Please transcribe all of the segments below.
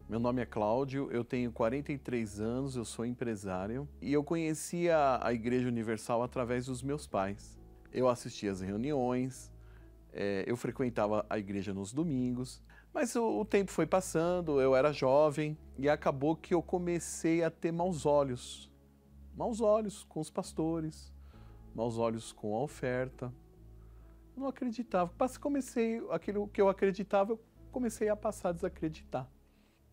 Meu nome é Cláudio, eu tenho 43 anos, eu sou empresário e eu conheci a Igreja Universal através dos meus pais. Eu assistia às reuniões, eu frequentava a igreja nos domingos, mas o tempo foi passando, eu era jovem e acabou que eu comecei a ter maus olhos com os pastores, maus olhos com a oferta. Eu não acreditava, aquilo que eu acreditava, eu comecei a passar a desacreditar.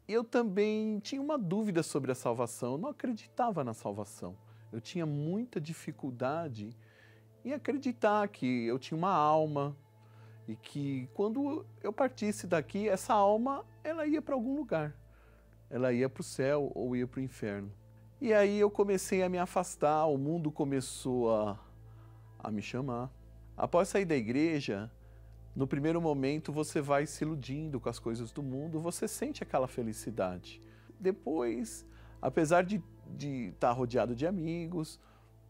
Eu também tinha uma dúvida sobre a salvação, eu não acreditava na salvação. Eu tinha muita dificuldade em acreditar que eu tinha uma alma e que quando eu partisse daqui, essa alma ela ia para algum lugar. Ela ia para o céu ou ia para o inferno. E aí eu comecei a me afastar, o mundo começou a me chamar. Após sair da igreja, no primeiro momento você vai se iludindo com as coisas do mundo, você sente aquela felicidade. Depois, apesar de estar rodeado de amigos,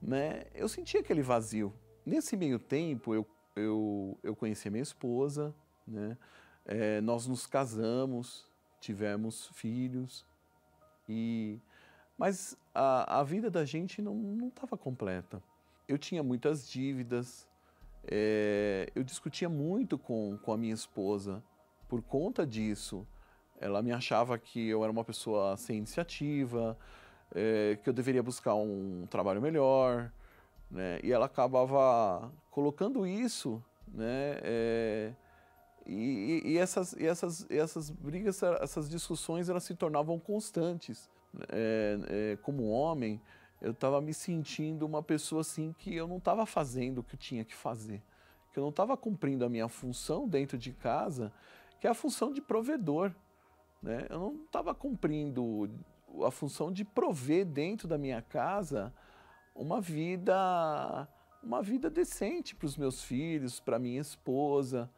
né, eu senti aquele vazio. Nesse meio tempo, eu conheci a minha esposa, né, nós nos casamos, tivemos filhos, mas a vida da gente não estava completa. Eu tinha muitas dívidas, eu discutia muito com a minha esposa por conta disso. Ela me achava que eu era uma pessoa sem iniciativa, que eu deveria buscar um trabalho melhor, né? E ela acabava colocando isso, né? E essas brigas, essas discussões, elas se tornavam constantes. Como homem, eu estava me sentindo uma pessoa assim que eu não estava fazendo o que eu tinha que fazer, que eu não estava cumprindo a minha função dentro de casa, que é a função de provedor, né? Eu não estava cumprindo a função de prover dentro da minha casa uma vida decente para os meus filhos, para minha esposa,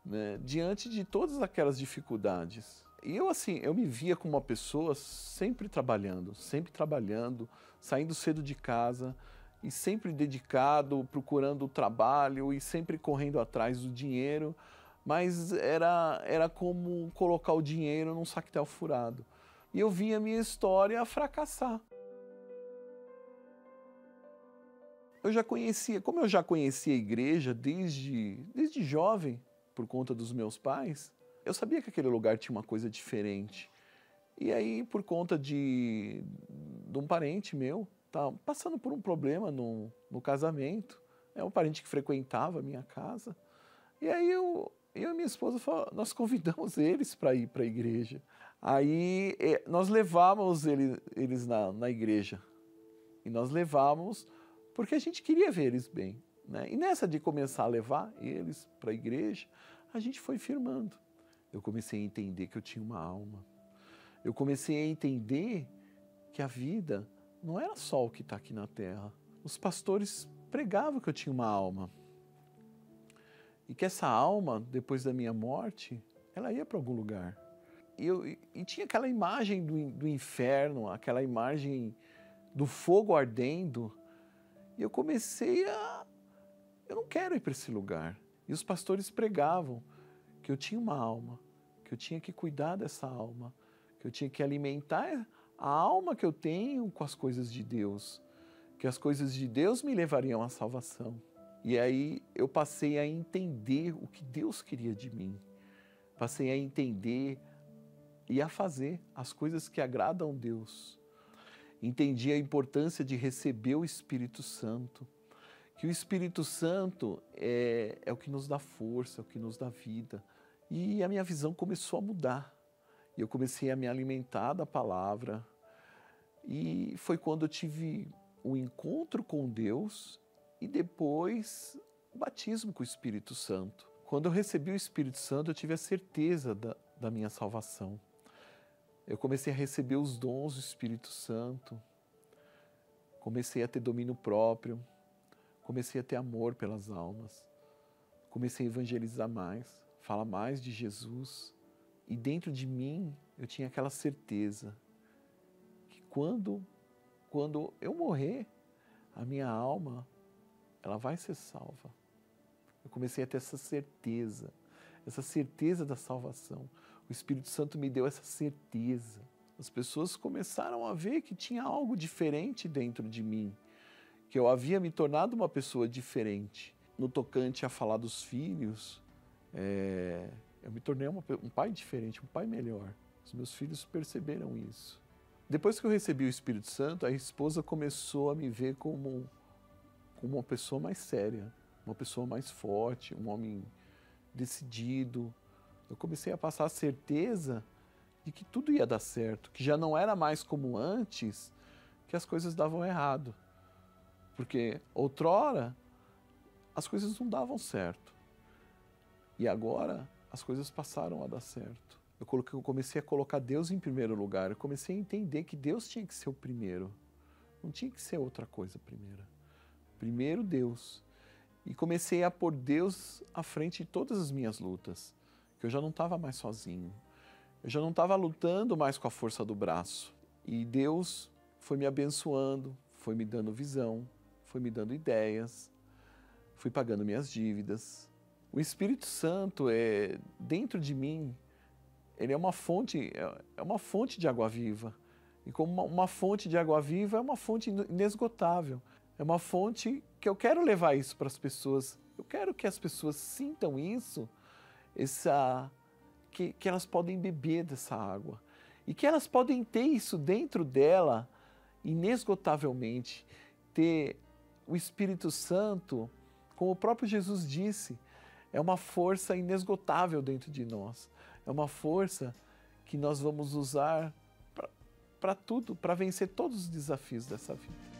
né? Diante de todas aquelas dificuldades. E eu me via como uma pessoa sempre trabalhando, saindo cedo de casa e sempre dedicado, procurando o trabalho e sempre correndo atrás do dinheiro, mas era como colocar o dinheiro num saquetel furado. E eu via a minha história fracassar. Como eu já conhecia a igreja desde jovem, por conta dos meus pais, eu sabia que aquele lugar tinha uma coisa diferente. E aí, por conta de um parente meu, tá passando por um problema no casamento, é um parente que frequentava a minha casa, e aí eu e minha esposa, nós convidamos eles para ir para a igreja. Aí nós levávamos eles na igreja, e nós levávamos porque a gente queria ver eles bem, né? E nessa de começar a levar eles para a igreja, a gente foi firmando. Eu comecei a entender que eu tinha uma alma. Eu comecei a entender que a vida não era só o que está aqui na terra. Os pastores pregavam que eu tinha uma alma. E que essa alma, depois da minha morte, ela ia para algum lugar. E tinha aquela imagem do inferno, aquela imagem do fogo ardendo. E eu comecei eu não quero ir para esse lugar. E os pastores pregavam que eu tinha uma alma, que eu tinha que cuidar dessa alma, que eu tinha que alimentar a alma que eu tenho com as coisas de Deus, que as coisas de Deus me levariam à salvação. E aí eu passei a entender o que Deus queria de mim. Passei a entender e a fazer as coisas que agradam a Deus. Entendi a importância de receber o Espírito Santo, que o Espírito Santo é o que nos dá força, é o que nos dá vida. E a minha visão começou a mudar. E eu comecei a me alimentar da palavra. E foi quando eu tive o encontro com Deus e depois o batismo com o Espírito Santo. Quando eu recebi o Espírito Santo, eu tive a certeza da minha salvação. Eu comecei a receber os dons do Espírito Santo, comecei a ter domínio próprio, comecei a ter amor pelas almas, comecei a evangelizar mais, falar mais de Jesus. E dentro de mim eu tinha aquela certeza que quando eu morrer, a minha alma ela vai ser salva. Eu comecei a ter essa certeza da salvação. O Espírito Santo me deu essa certeza. As pessoas começaram a ver que tinha algo diferente dentro de mim, que eu havia me tornado uma pessoa diferente. No tocante a falar dos filhos, eu me tornei um pai diferente, um pai melhor. Os meus filhos perceberam isso. Depois que eu recebi o Espírito Santo, a esposa começou a me ver como uma pessoa mais séria, uma pessoa mais forte, um homem decidido. Eu comecei a passar a certeza de que tudo ia dar certo, que já não era mais como antes, que as coisas davam errado. Porque outrora as coisas não davam certo. E agora as coisas passaram a dar certo. Eu comecei a colocar Deus em primeiro lugar. Eu comecei a entender que Deus tinha que ser o primeiro. Não tinha que ser outra coisa primeira. Primeiro Deus. E comecei a pôr Deus à frente de todas as minhas lutas. Que eu já não estava mais sozinho. Eu já não estava lutando mais com a força do braço. E Deus foi me abençoando, foi me dando visão, foi me dando ideias, fui pagando minhas dívidas. O Espírito Santo, dentro de mim, ele é uma fonte de água viva. E como uma fonte de água viva, é uma fonte inesgotável. É uma fonte que eu quero levar isso para as pessoas. Eu quero que as pessoas sintam isso, que elas podem beber dessa água. E que elas podem ter isso dentro dela, inesgotavelmente. Ter o Espírito Santo, como o próprio Jesus disse, é uma força inesgotável dentro de nós. É uma força que nós vamos usar para tudo, para vencer todos os desafios dessa vida.